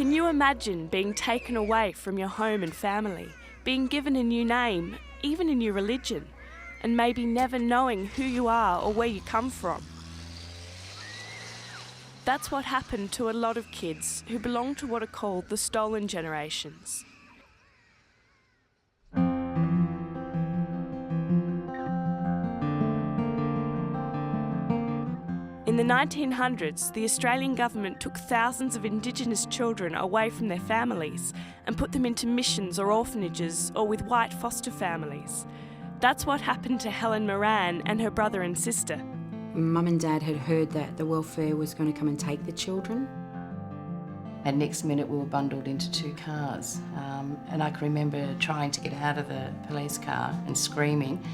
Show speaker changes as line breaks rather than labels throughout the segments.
Can you imagine being taken away from your home and family, being given a new name, even a new religion, and maybe never knowing who you are or where you come from? That's what happened to a lot of kids who belong to what are called the stolen generations. In the 1900s, the Australian government took thousands of Indigenous children away from their families and put them into missions or orphanages or with white foster families. That's what happened to Helen Moran and her brother and sister.
Mum and Dad had heard that the welfare was going to come and take the children.
And next minute we were bundled into two cars. And I can remember trying to get out of the police car and screaming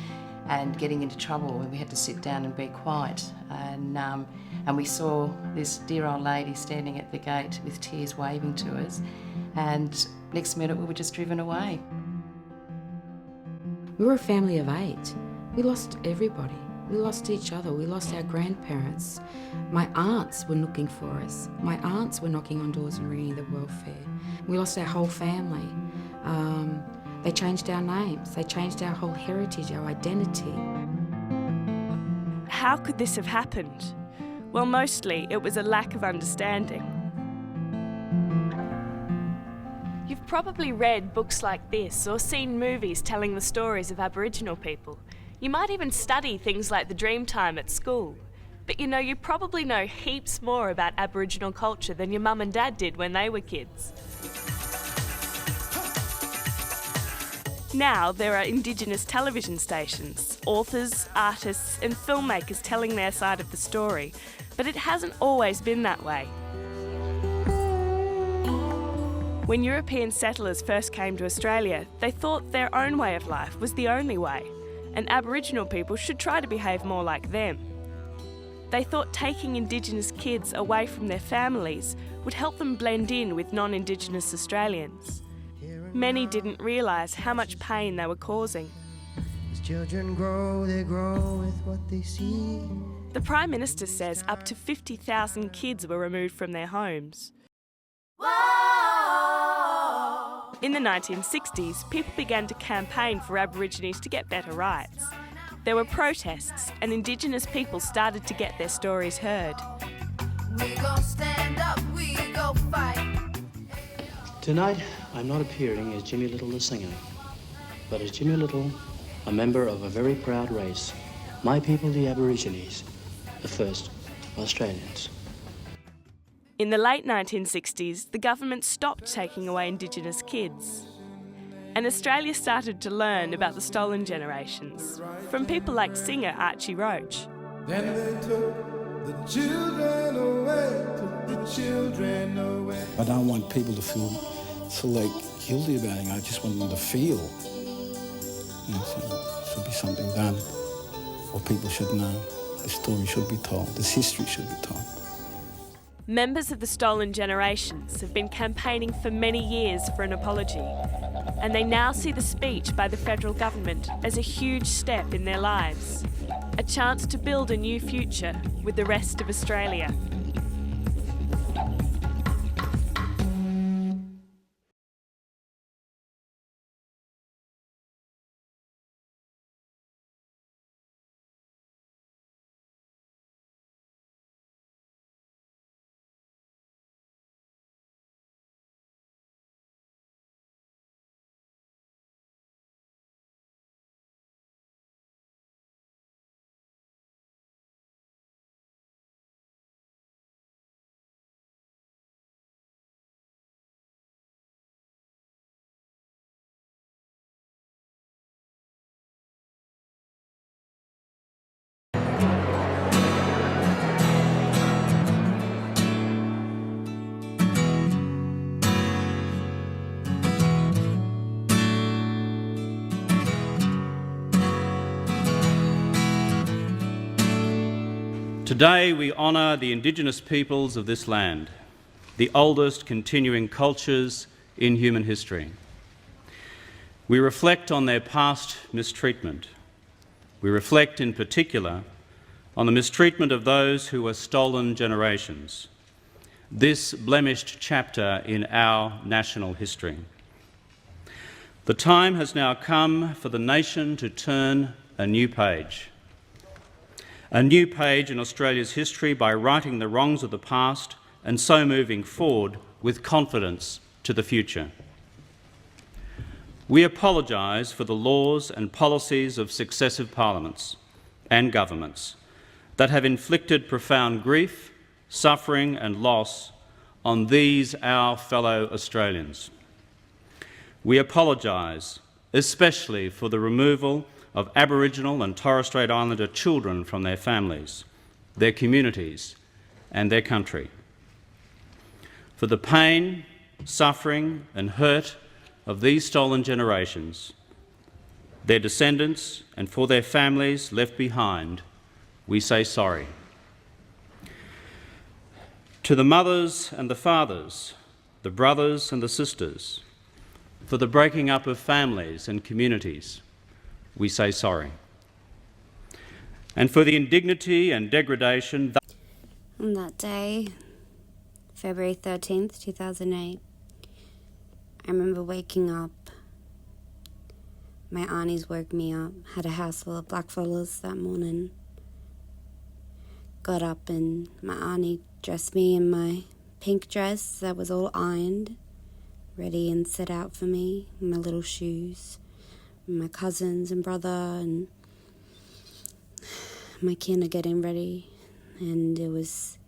and getting into trouble, and we had to sit down and be quiet. And we saw this dear old lady standing at the gate with tears waving to us, and next minute we were just driven away.
We were a family of 8. We lost everybody. We lost each other. We lost our grandparents. My aunts were looking for us. My aunts were knocking on doors and ringing the welfare. We lost our whole family. They changed our names. They changed our whole heritage, our identity.
How could this have happened? Well, mostly it was a lack of understanding. You've probably read books like this or seen movies telling the stories of Aboriginal people. You might even study things like the Dreamtime at school. But you probably know heaps more about Aboriginal culture than your mum and dad did when they were kids. Now there are Indigenous television stations, authors, artists and filmmakers telling their side of the story, but it hasn't always been that way. When European settlers first came to Australia, they thought their own way of life was the only way, and Aboriginal people should try to behave more like them. They thought taking Indigenous kids away from their families would help them blend in with non-Indigenous Australians. Many didn't realise how much pain they were causing.
As children grow, they grow with what they see.
The Prime Minister says up to 50,000 kids were removed from their homes. Whoa! In the 1960s, people began to campaign for Aborigines to get better rights. There were protests and Indigenous people started to get their stories heard.
We gon' stand up, we go fight.
Tonight, I'm not appearing as Jimmy Little the singer, but as Jimmy Little, a member of a very proud race, my people the Aborigines, the first Australians.
In the late 1960s, the government stopped taking away Indigenous kids. And Australia started to learn about the stolen generations from people like singer Archie Roach.
Then they took the children away, took the children away.
I don't want people to feel like guilty about it. I just want them to feel. So should be something done, or people should know. The story should be told. This history should be told.
Members of the stolen generations have been campaigning for many years for an apology, and they now see the speech by the federal government as a huge step in their lives, a chance to build a new future with the rest of Australia.
Today we honour the Indigenous peoples of this land, the oldest continuing cultures in human history. We reflect on their past mistreatment. We reflect in particular on the mistreatment of those who were stolen generations, this blemished chapter in our national history. The time has now come for the nation to turn a new page in Australia's history by righting the wrongs of the past and so moving forward with confidence to the future. We apologise for the laws and policies of successive parliaments and governments that have inflicted profound grief, suffering and loss on these our fellow Australians. We apologise especially for the removal of Aboriginal and Torres Strait Islander children from their families, their communities and their country, for the pain, suffering and hurt of these stolen generations, their descendants and for their families left behind, we say sorry. To the mothers and the fathers, the brothers and the sisters, for the breaking up of families and communities, we say sorry. And for the indignity and degradation that
on that day, February 13th, 2008, I remember waking up. My aunties woke me up, had a house full of black fellas that morning. Got up and my auntie dressed me in my pink dress that was all ironed, ready and set out for me, my little shoes. My cousins and brother and my kin are getting ready, and it was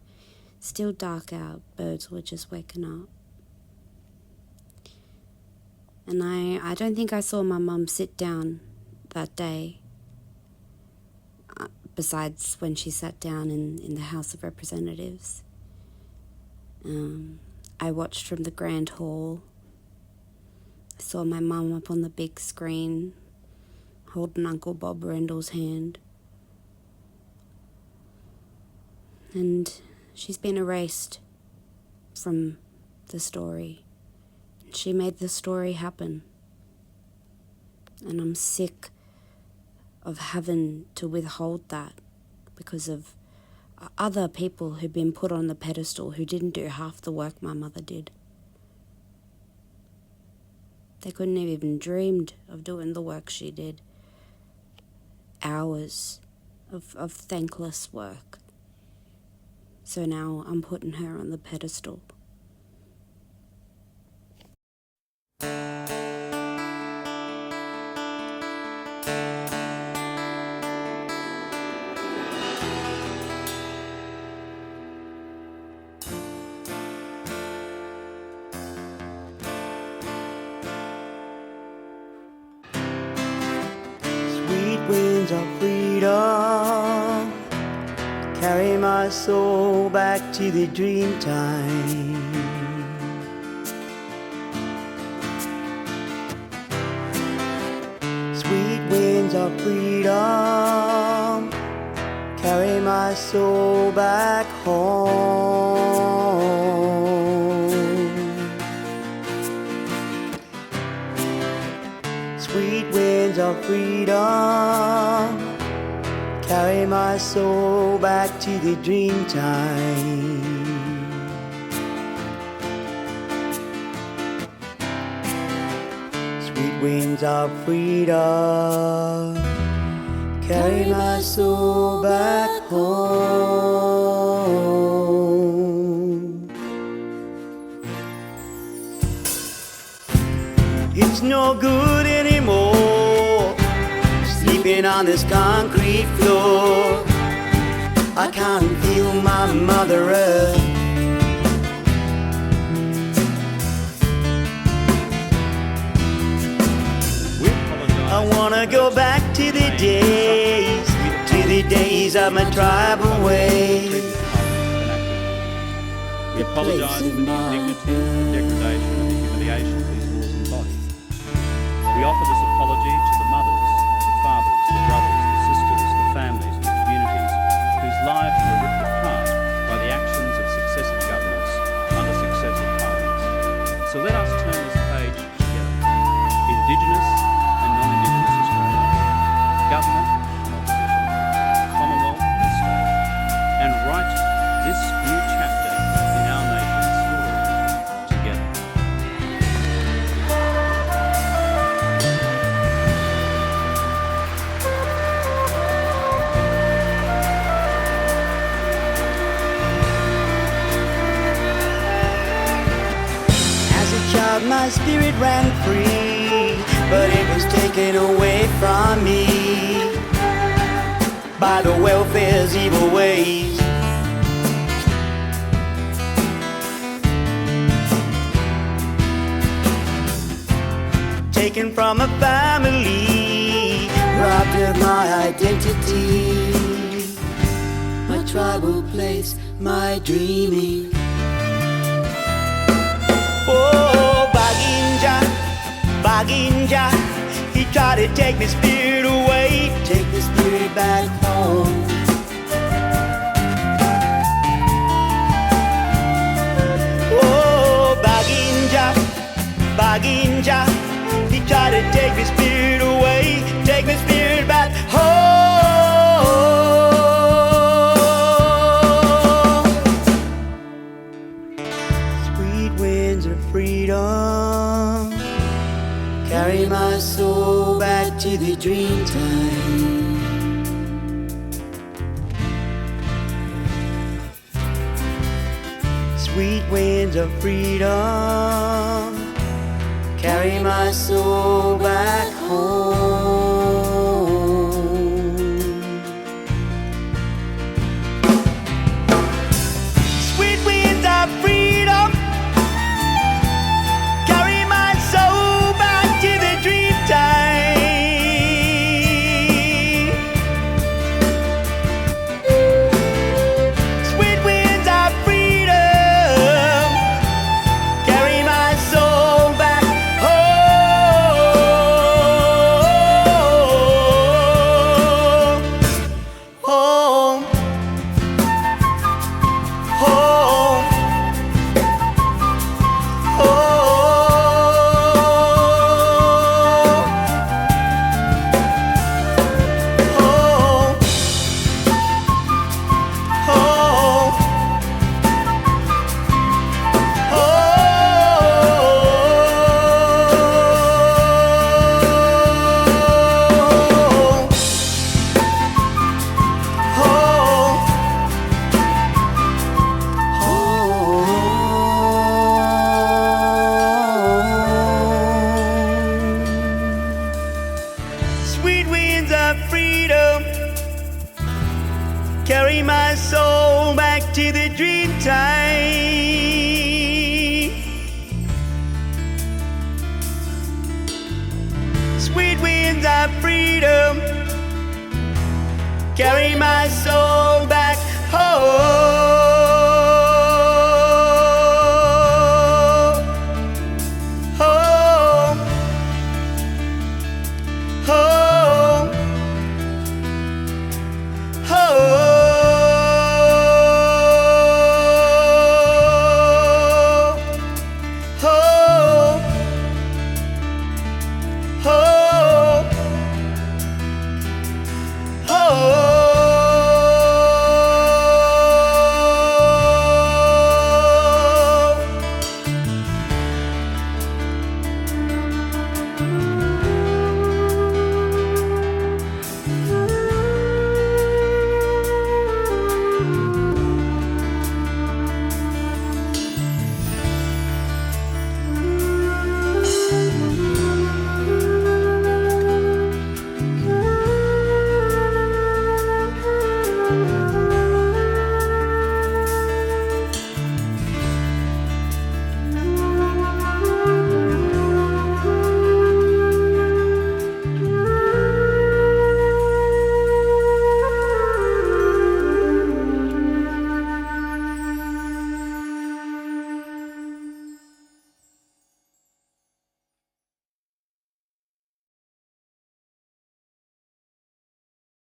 still dark out. Birds were just waking up. And I don't think I saw my mum sit down that day, besides when she sat down in the House of Representatives. I watched from the Grand Hall. I saw my mum up on the big screen, holding Uncle Bob Randall's hand. And she's been erased from the story. She made the story happen. And I'm sick of having to withhold that because of other people who've been put on the pedestal who didn't do half the work my mother did. They couldn't have even dreamed of doing the work she did. Hours of thankless work. So now I'm putting her on the pedestal.
Winds of freedom carry my soul back to the dream time. Sweet winds of freedom carry my soul back home. Sweet winds of freedom carry my soul back to the dream time. Sweet winds of freedom carry my soul back home. It's no good anymore sleeping on this concrete floor. I can't feel my mother earth. I wanna go back to the days of my tribal ways.
We apologise for the indignity, degradation and the humiliation these laws embody. We offer this apology to the mothers, the fathers, the brothers, the sisters, the families and the communities whose lives were ripped apart by the actions of successive governments under successive parliaments. So let us turn this page together. Indigenous and non-Indigenous Australia, government and opposition, Commonwealth and state, and write this new chapter in our nation.
taken away from me by the welfare's evil ways. Taken from a family, robbed of my identity, my tribal place, my dreaming. Oh, Baginja, Baginja, he tried to take my spirit away, take the spirit back home. Oh, Baginja, Baginja, he tried to take my spirit away, take my spirit back home. Sweet winds of freedom carry my soul back to the dream time. Sweet winds of freedom carry my soul back home. Sweet winds of freedom carry my soul back to the dream time. Sweet winds of freedom carry my soul back home. Home, Sweet winds of freedom carry my soul back to the dream time. Sweet winds of freedom carry my soul back home.